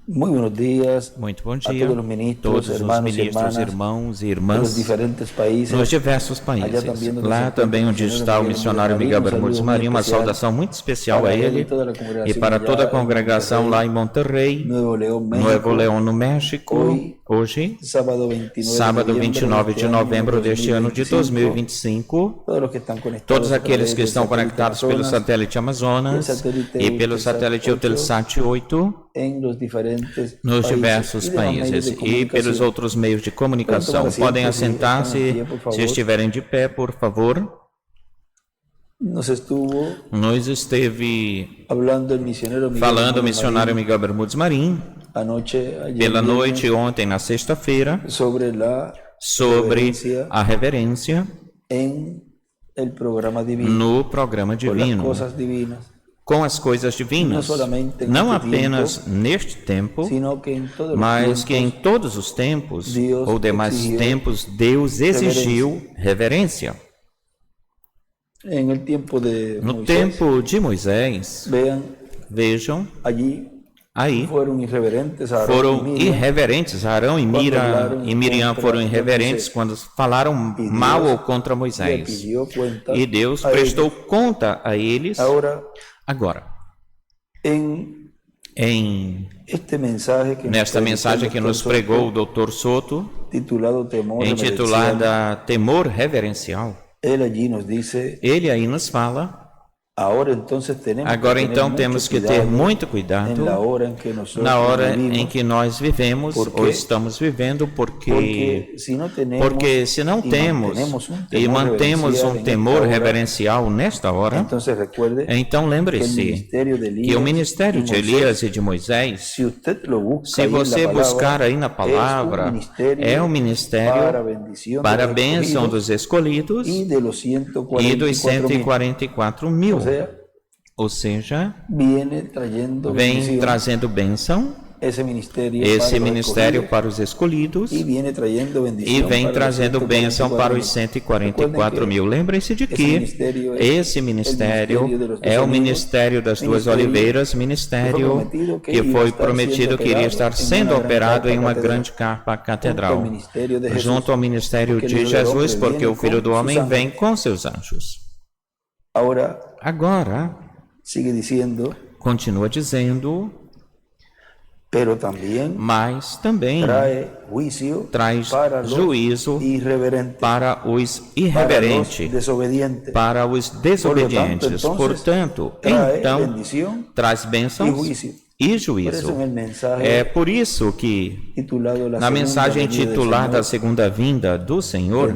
Muy buenos días Muito bom a dia todos os ministros, todos os hermanos y ministros, hermanas irmãos e de irmãs los diferentes países. nos diversos países. Lá também onde está o missionário Miguel Bermúdez Marinho, uma saudação muito especial a ele e para toda a congregação lá em Monterrey, Nuevo León, no México, hoje, sábado 29 de novembro deste ano de 2025, todos aqueles que estão conectados pelo satélite Amazonas e pelo satélite Eutelsat 8, nos diversos países e pelos outros meios de comunicação. Podem assentar-se se estiverem de pé, por favor. Nos esteve falando o missionário Miguel Bermúdez Marinho pela noite ontem, na sexta-feira, sobre a reverência no programa divino, com as coisas divinas, não apenas neste tempo, mas que em todos os tempos ou demais tempos Deus exigiu reverência. No tempo de Moisés, vejam, aí foram irreverentes. Arão e Miriam foram irreverentes quando falaram mal ou contra Moisés. E Deus prestou conta a eles. Agora, nesta mensagem que nos pregou o Dr. Soto, intitulada Temor Reverencial, ele aí nos fala. Agora então temos que ter muito cuidado na hora em que nós vivemos ou estamos vivendo, porque se não temos e mantemos um temor reverencial nesta hora, então lembre-se que o ministério de Elias e de Moisés, se você buscar aí na palavra, é um ministério para a bênção dos escolhidos e dos 144 mil. Ou seja, vem trazendo bênção, esse ministério para os escolhidos, e vem trazendo bênção para os 144 mil. Lembrem-se de que esse ministério é o ministério das duas oliveiras, ministério que foi prometido que iria estar sendo operado em uma grande carpa catedral, junto ao ministério de Jesus, porque o Filho do Homem vem com seus anjos. Agora, continua dizendo, mas também traz juízo para os irreverentes, para os desobedientes. Portanto, então, traz bênçãos e juízo. É por isso que, na mensagem intitulada A Segunda Vinda do Senhor,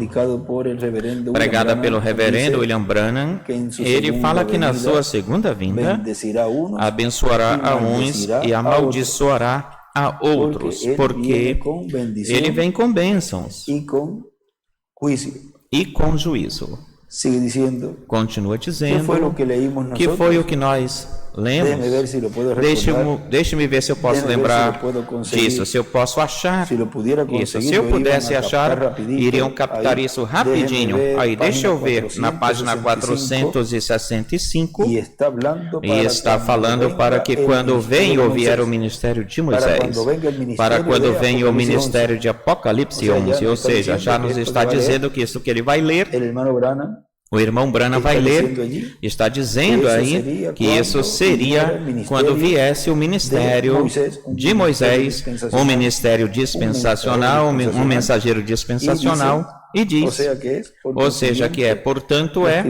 pregada pelo reverendo William Branham, ele fala que na sua segunda vinda abençoará a uns e amaldiçoará a outros, porque ele vem com bênçãos e com juízo. Continua dizendo que foi o que nós lemos. Deixe-me ver se eu posso lembrar disso, se eu posso achar isso. Se eu pudesse achar, iriam captar isso rapidinho. Aí, deixa eu ver, na página 465, e está falando para que quando venha ou vier o ministério de Moisés, para quando venha o ministério de Apocalipse 11, ou seja, já nos está dizendo que isso que ele vai ler, o irmão Branham vai ler, está dizendo aí que isso seria quando viesse o ministério de Moisés, um ministério dispensacional, um mensageiro dispensacional, e diz, ou seja, que portanto, é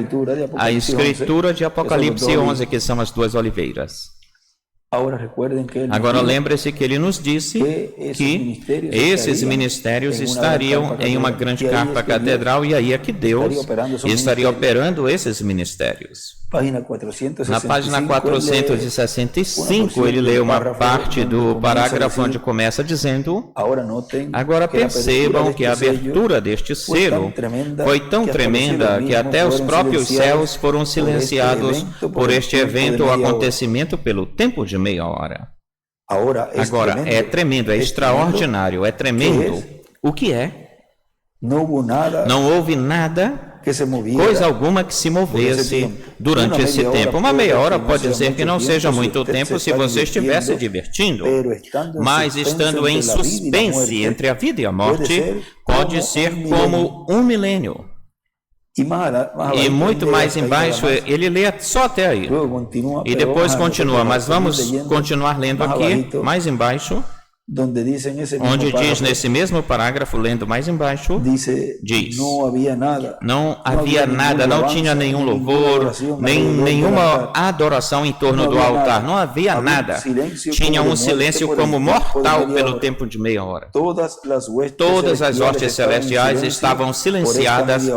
a escritura de Apocalipse 11, que são as duas oliveiras. Agora lembre-se que ele nos disse que esses ministérios estariam em uma grande carpa catedral, e aí é que Deus estaria operando esses ministérios. Na página 465, ele lê uma parte do parágrafo onde começa dizendo: agora percebam que a abertura deste selo foi tão tremenda que até os próprios céus foram silenciados por este evento ou acontecimento pelo tempo de meia hora. Agora, é tremendo, é extraordinário, é tremendo. O que é? Não houve nada coisa alguma que se movesse durante esse tempo. Uma meia hora pode ser que não seja muito tempo se você estiver se divertindo, mas estando em suspense entre a vida e a morte, pode ser como um milênio. E muito mais embaixo, ele lê só até aí. E depois continua, mas vamos continuar lendo aqui, mais embaixo, onde diz nesse mesmo parágrafo, lendo mais embaixo, diz: não havia nada, não tinha nenhum louvor, nem nenhuma adoração em torno do altar, não havia nada. Tinha um silêncio como mortal pelo tempo de meia hora. Todas as hostes celestiais estavam silenciadas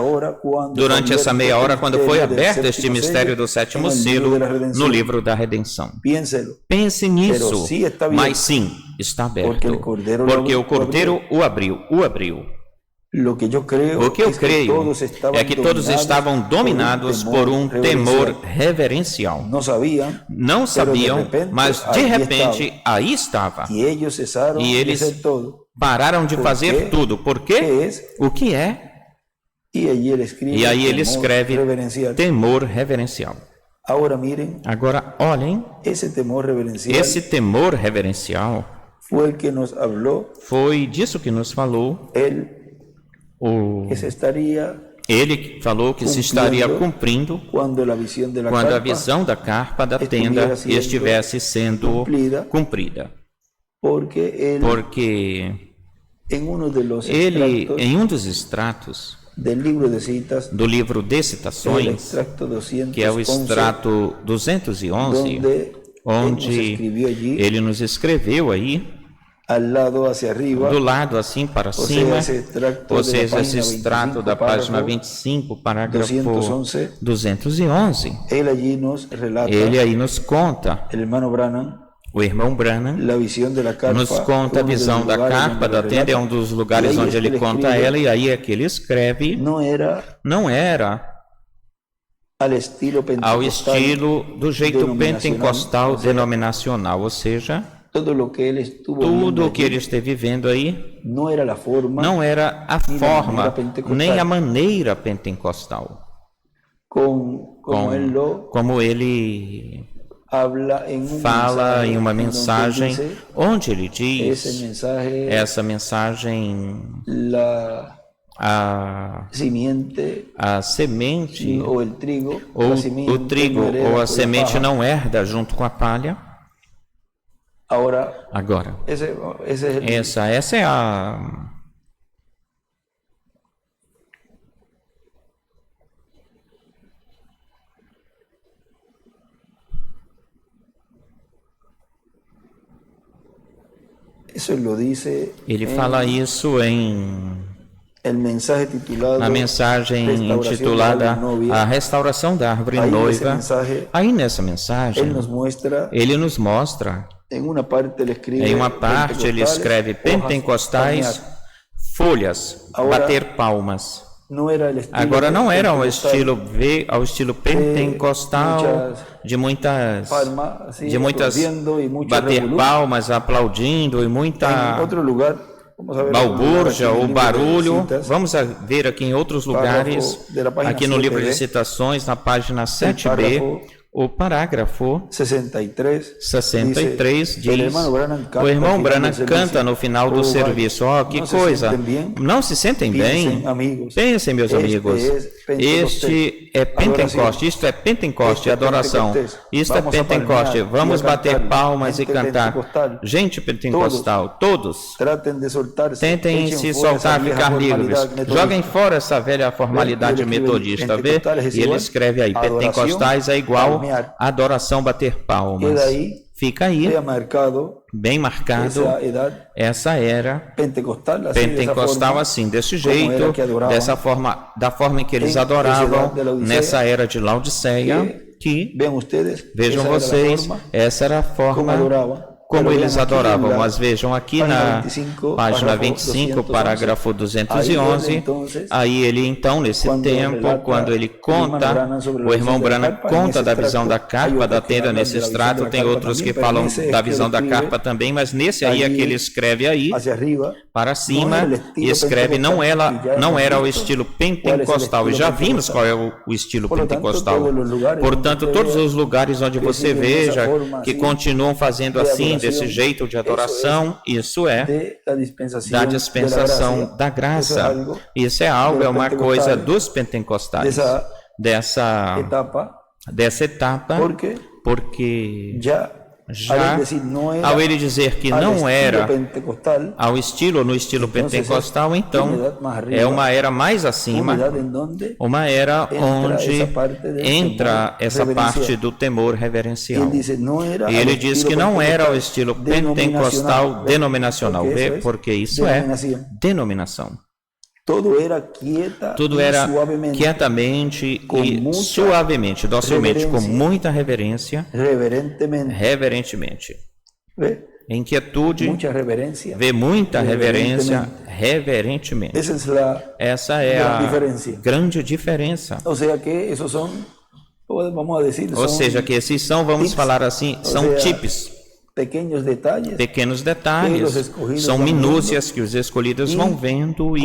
durante essa meia hora, quando foi aberto este mistério do sétimo selo no livro da redenção. Pense nisso, mas sim, está aberto, porque o Cordeiro o abriu. O que eu creio é que todos estavam dominados por um temor reverencial. Não sabiam, mas de repente aí estava. E eles pararam de fazer tudo. Por quê? O que é? E aí ele escreve temor reverencial. Agora olhem, esse temor reverencial foi disso que nos falou. Ele falou que se estaria cumprindo quando a visão da carpa da tenda estivesse sendo cumprida. Porque ele, em um dos extratos do livro de citações, que é o extrato 211, onde ele nos escreveu aí, do lado assim para cima, ou seja, esse extrato da página 25, parágrafo 211, ele aí nos conta, o irmão Branham nos conta a visão da carpa da tenda, é um dos lugares onde ele conta ela, e aí é que ele escreve, não era ao estilo do jeito pentecostal denominacional, ou seja, tudo o que ele esteve vivendo aí não era a forma, nem a maneira pentecostal, como ele fala em uma mensagem onde ele diz, essa mensagem, a semente, ou o trigo ou a semente não herda junto com a palha. Agora, essa é a... Ele fala isso na mensagem intitulada A Restauração da Árvore Noiva. Aí nessa mensagem, ele nos mostra, em uma parte ele escreve pentecostais, folhas, bater palmas. Agora não era ao estilo pentecostal de muitas bater palmas, aplaudindo e muita balbúrdia ou barulho. Vamos ver aqui em outros lugares, aqui no livro de citações, na página 7b, o parágrafo 63 diz, o irmão Branham canta no final do serviço. Que coisa! Não se sentem bem? Pensem, meus amigos, este é Pentecoste, isto é Pentecoste, adoração, isto é Pentecoste, vamos bater palmas e cantar. Gente pentecostal, todos, tentem se soltar, ficar livres, joguem fora essa velha formalidade metodista, vê? E ele escreve aí, pentecostais é igual adoração, bater palmas. Fica aí, bem marcado, essa era pentecostal assim, desse jeito, dessa forma, da forma em que eles adoravam nessa era de Laodiceia, que, vejam vocês, essa era a forma como eles adoravam. Mas vejam aqui na página 25, parágrafo 211, aí ele então, nesse tempo, quando ele conta, o irmão Branham conta da visão da carpa, da tenda nesse extrato, tem outros que falam da visão da carpa também, mas nesse aí é que ele escreve aí, para cima, e escreve, não era o estilo pentecostal, e já vimos qual é o estilo pentecostal. Portanto, todos os lugares onde você veja que continuam fazendo assim, desse jeito de adoração, isso é da dispensação da graça. Isso é algo, é uma coisa dos pentecostais, dessa etapa, porque já ao ele dizer que não era no estilo pentecostal, então é uma era mais acima, uma era onde entra essa parte do temor reverencial. E ele diz que não era o estilo pentecostal denominacional, porque isso é denominação. Tudo era quietamente e suavemente, docilmente, com muita reverência, reverentemente. Em quietude, vê muita reverência, reverentemente. Essa é a grande diferença. Ou seja, que esses são, vamos falar assim, são tipos. Pequenos detalhes, são minúcias que os escolhidos vão vendo e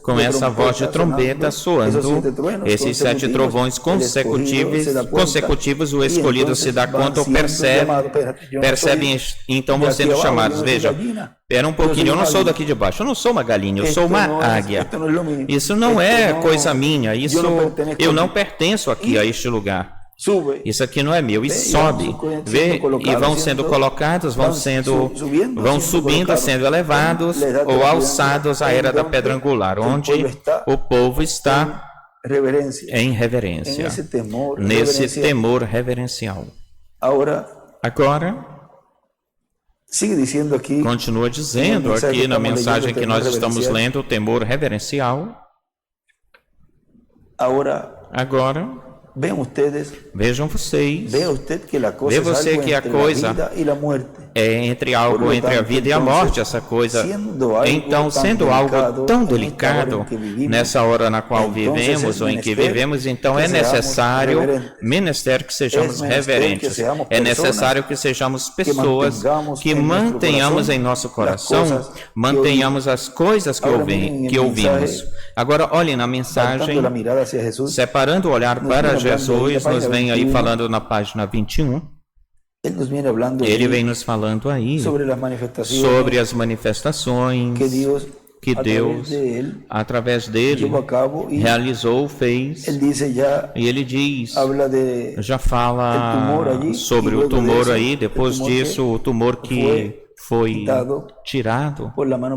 com essa voz de trombeta soando, esses 7 trovões consecutivos, o escolhido se dá conta ou percebem, então vão sendo chamados. Veja, espera um pouquinho, eu não sou daqui de baixo, eu não sou uma galinha, eu sou uma águia. Isso não é coisa minha, eu não pertenço aqui a este lugar. Isso aqui não é meu, e sobe, vê, e vão sendo colocados, vão subindo, sendo elevados ou alçados à era da pedra angular, onde o povo está em reverência, nesse temor reverencial. Agora, continua dizendo aqui na mensagem que nós estamos lendo, o temor reverencial. Agora, vejam vocês, vê você que a coisa é entre a vida e a morte, essa coisa. Então, sendo algo tão delicado nessa hora na qual vivemos ou em que vivemos, então é necessário, menester que sejamos reverentes, é necessário que sejamos pessoas que mantenhamos em nosso coração, mantenhamos as coisas que ouvimos. Agora, olhem na mensagem, separando o olhar para Jesus, nos vem aí falando na página 21, ele vem nos falando aí sobre as manifestações que Deus, através dele, realizou, fez, e ele diz, já fala sobre o tumor aí, depois disso, o tumor que foi tirado pela mão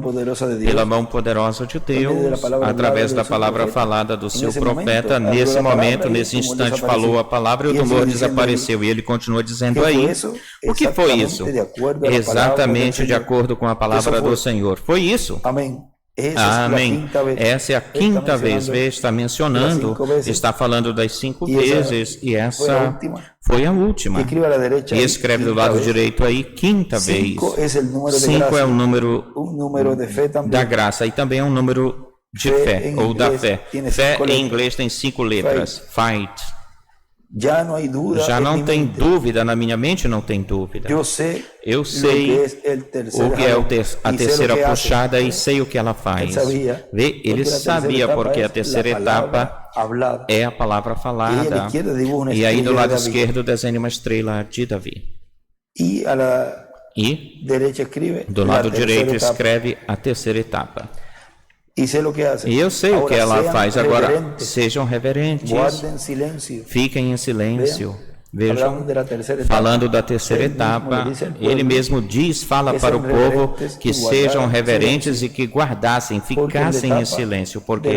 poderosa de Deus, através da palavra falada do seu profeta. Nesse momento, nesse instante, falou a palavra e o tumor desapareceu. E ele continua dizendo aí, o que foi isso? Exatamente de acordo com a palavra do Senhor. Foi isso. Amém. Essa é a quinta vez, está mencionando, está falando das 5 vezes, e essa foi a última. E escreve do lado direito aí, quinta vez. 5 é o número da graça, e também é um número de fé, ou da fé. Fé em inglês tem 5 letras, fight. Já não tem dúvida, na minha mente não tem dúvida. Eu sei o que é a terceira puxada e sei o que ela faz. Vê, ele sabia porque a terceira etapa é a palavra falada. E aí do lado esquerdo desenha uma estrela de Davi. E do lado direito escreve a terceira etapa. E eu sei o que ela faz. Agora, sejam reverentes, fiquem em silêncio. Vejam, falando da terceira etapa, ele mesmo fala para o povo que sejam reverentes e que guardassem, ficassem em silêncio, porque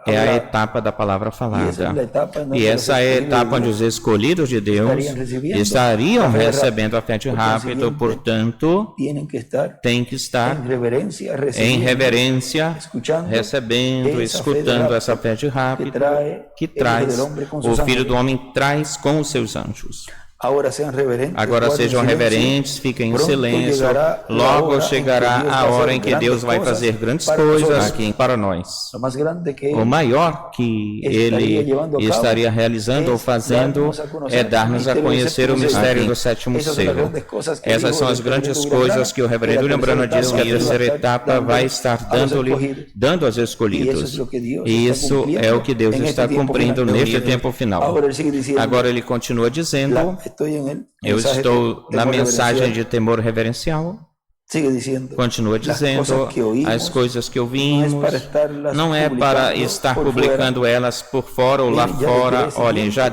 é a etapa da palavra falada. E essa é a etapa onde os escolhidos de Deus estariam recebendo a fé de rápido, portanto, tem que estar em reverência, recebendo, escutando essa fé de rápido que traz, o Filho do Homem traz com os seus anjos. Agora sejam reverentes, fiquem em silêncio. Logo chegará a hora em que Deus vai fazer grandes coisas aqui para nós. O maior que Ele estaria realizando ou fazendo é dar-nos a conhecer o mistério do sétimo selo. Essas são as grandes coisas que o reverendo William Branham diz que a terceira etapa vai estar dando aos escolhidos. E isso é o que Deus está cumprindo neste tempo final. Agora ele continua dizendo, eu estou na mensagem de temor reverencial. Continua dizendo, as coisas que ouvimos não é para estar publicando elas por fora ou lá fora. Olhem, já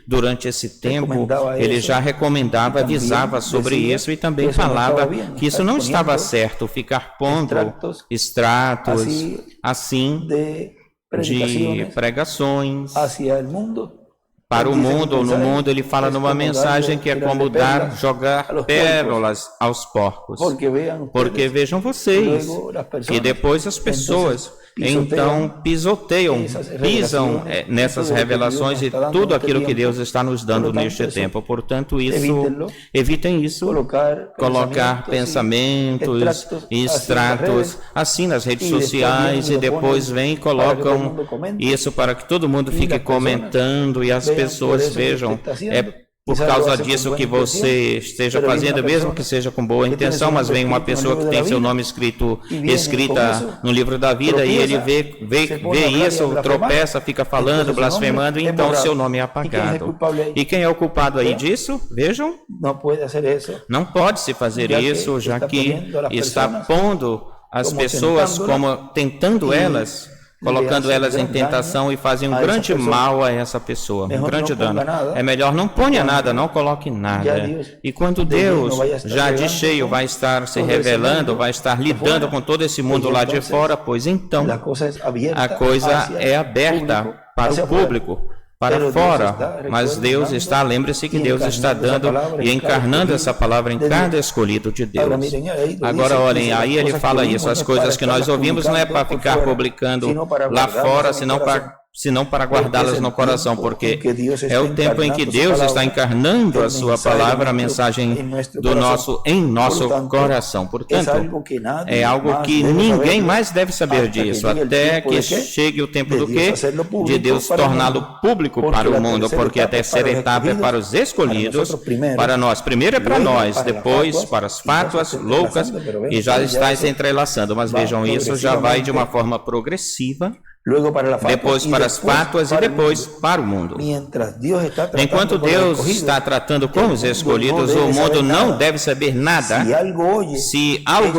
durante esse tempo, ele já recomendava, avisava sobre isso e também falava que isso não estava certo, ficar pondo extratos assim de pregações para o mundo, ou no mundo. Ele fala numa mensagem que é como jogar pérolas aos porcos. Porque vejam vocês, que depois as pessoas então pisam nessas revelações e tudo aquilo que Deus está nos dando neste tempo. Portanto, evitem isso, colocar pensamentos e extratos assim nas redes sociais e depois vêm e colocam isso para que todo mundo fique comentando e as pessoas vejam. É por causa disso que você esteja fazendo, mesmo que seja com boa intenção, mas vem uma pessoa que tem seu nome escrita no livro da vida e ele vê isso, tropeça, fica falando, blasfemando, e então seu nome é apagado. E quem é o culpado aí disso? Vejam, não pode se fazer isso, já que está pondo as pessoas como tentando elas, colocando elas em tentação e fazem um grande mal a essa pessoa, um grande dano. É melhor não ponha nada, não coloque nada. E quando Deus, já de cheio, vai estar se revelando, vai estar lidando com todo esse mundo lá de fora, pois então a coisa é aberta para o público, para fora, mas Deus está, lembre-se que Deus está dando e encarnando essa palavra em cada escolhido de Deus. Agora olhem, aí ele fala isso, as coisas que nós ouvimos não é para ficar publicando lá fora, senão para guardá-las no coração, porque é o tempo em que Deus está encarnando a sua palavra, a mensagem em nosso coração. Portanto, é algo que ninguém mais deve saber disso, até que chegue o tempo do quê? De Deus torná-lo público para o mundo, porque a terceira etapa é para os escolhidos, para nós. Primeiro é para nós, depois para as fátuas loucas, e já está se entrelaçando, mas vejam, isso já vai de uma forma progressiva, depois para as fátuas e depois para o mundo. Enquanto Deus está tratando com os escolhidos, o mundo não deve saber nada. Se algo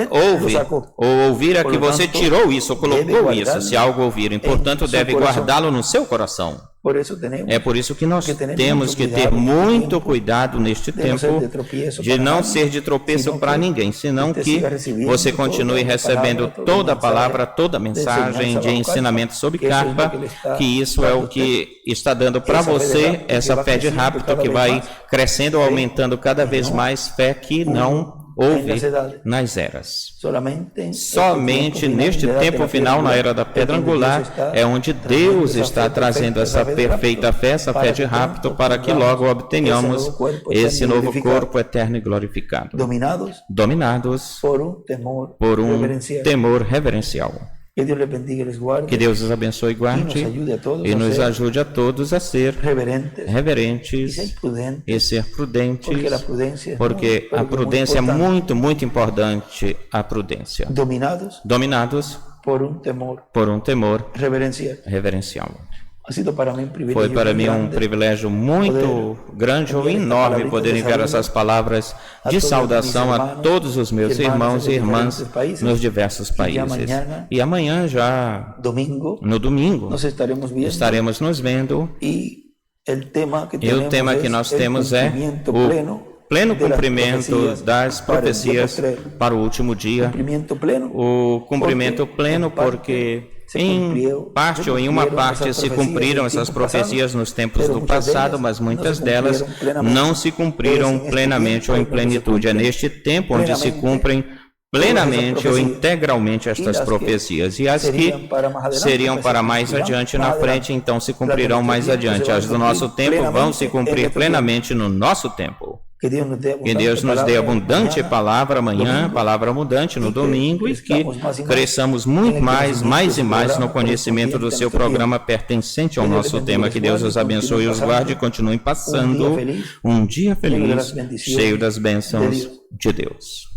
ouve ou ouvir, é que você tirou isso, ou colocou isso, se algo ouvirem, portanto deve guardá-lo no seu coração. É por isso que nós temos que ter muito cuidado neste tempo de não ser de tropeço para ninguém, senão que você continue recebendo toda a palavra, toda a mensagem de ensinamento sobre carpa, que isso é o que está dando para você essa fé de rapto que vai crescendo, aumentando cada vez mais, fé que não houve nas eras. Somente neste tempo final, na era da pedra angular, é onde Deus está trazendo essa perfeita fé, essa fé de rapto, para que logo obtenhamos esse novo corpo eterno e glorificado. Dominados por um temor reverencial. Que Deus os abençoe e guarde e nos ajude a todos a ser reverentes e ser prudentes, porque a prudência é muito, muito importante, a prudência. Dominados por um temor reverencial. Foi para mim um privilégio muito grande ou enorme poder enviar essas palavras de saudação a todos os meus irmãos e irmãs nos diversos países. E amanhã, já no domingo, estaremos nos vendo. E o tema que nós temos é o pleno cumprimento das profecias para o último dia. O cumprimento pleno porque em parte ou em uma parte se cumpriram essas profecias nos tempos do passado, mas muitas delas não se cumpriram plenamente ou em plenitude. É neste tempo onde se cumprem plenamente ou integralmente estas profecias, e as que seriam para mais adiante na frente, então se cumprirão mais adiante. As do nosso tempo vão se cumprir plenamente no nosso tempo. Que Deus nos dê abundante palavra amanhã, palavra abundante no domingo, e que cresçamos muito mais e mais no conhecimento do seu programa pertencente ao nosso tema. Que Deus os abençoe e os guarde e continue passando um dia feliz, cheio das bênçãos de Deus.